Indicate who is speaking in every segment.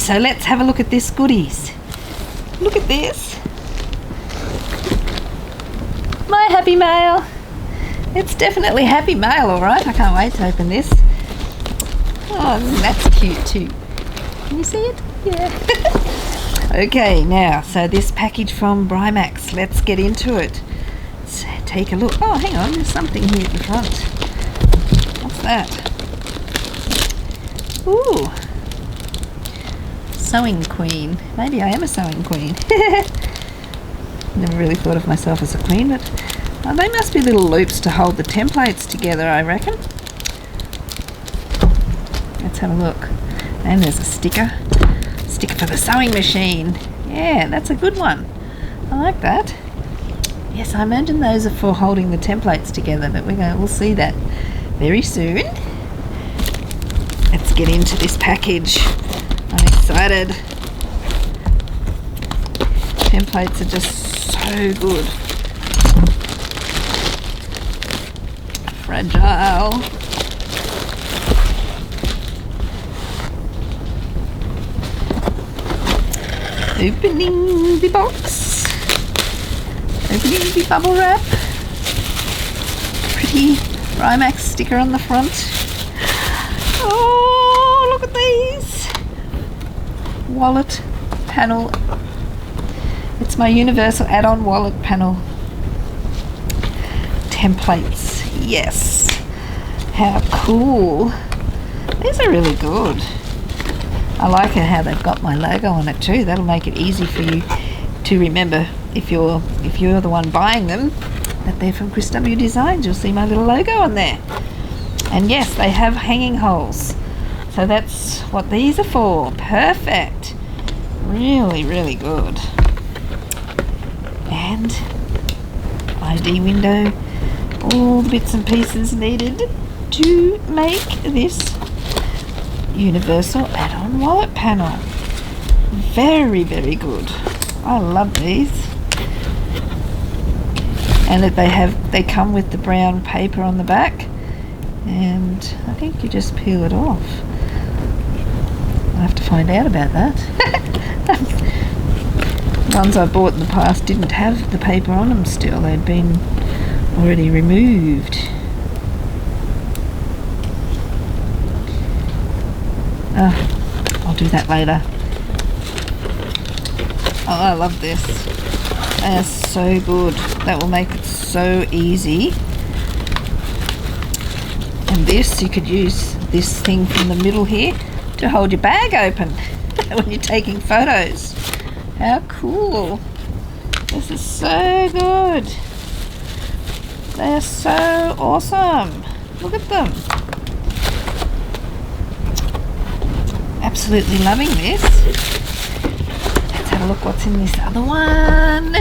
Speaker 1: so let's have a look at this goodies. Look at this. My happy mail. It's definitely happy mail, alright. I can't wait to open this. Oh, that's cute too. Can you see it? Yeah. Okay, now, so this package from Brymaxx. Let's get into it. Let's take a look. Oh, hang on, there's something here at the front. What's that? Ooh. Sewing queen. Maybe I am a sewing queen. Never really thought of myself as a queen, but they must be little loops to hold the templates together, I reckon. Let's have a look. And there's a sticker. Sticker for the sewing machine. Yeah, that's a good one. I like that. Yes, I imagine those are for holding the templates together, but we'll see that very soon. Let's get into this package. I'm excited. Templates are just so good. Fragile. Opening the box. Opening the bubble wrap. Pretty Brymaxx sticker on the front. Oh, look at these. Wallet panel. It's my universal add-on wallet panel. Templates. Yes. How cool. These are really good. I like how they've got my logo on it too. That'll make it easy for you to remember if you're the one buying them that they're from ChrisW Designs. You'll see my little logo on there. And yes, they have hanging holes. So that's what these are for. Perfect. Really, really good. And ID window. All the bits and pieces needed to make this universal add-on wallet panel. Very, very good. I love these. And that they come with the brown paper on the back, and I think you just peel it off. I'll have to find out about that. Ones I bought in the past didn't have the paper on them still. They'd been already removed. I'll do that later. Oh, I love this. They are so good. That will make it so easy. And this, you could use this thing from the middle here to hold your bag open when you're taking photos. How cool. This is so good. They are so awesome. Look at them. Absolutely loving this. Let's have a look what's in this other one.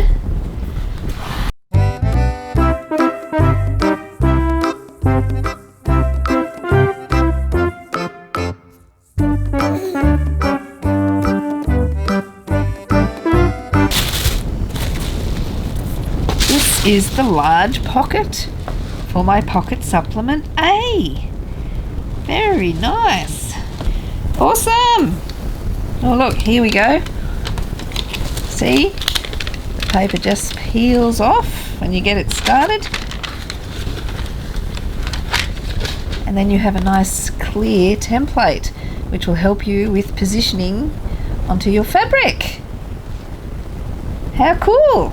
Speaker 1: This is the large pocket for my pocket supplement A. Very nice. Awesome. Oh look, here we go. See? The paper just peels off when you get it started. And then you have a nice clear template which will help you with positioning onto your fabric. How cool!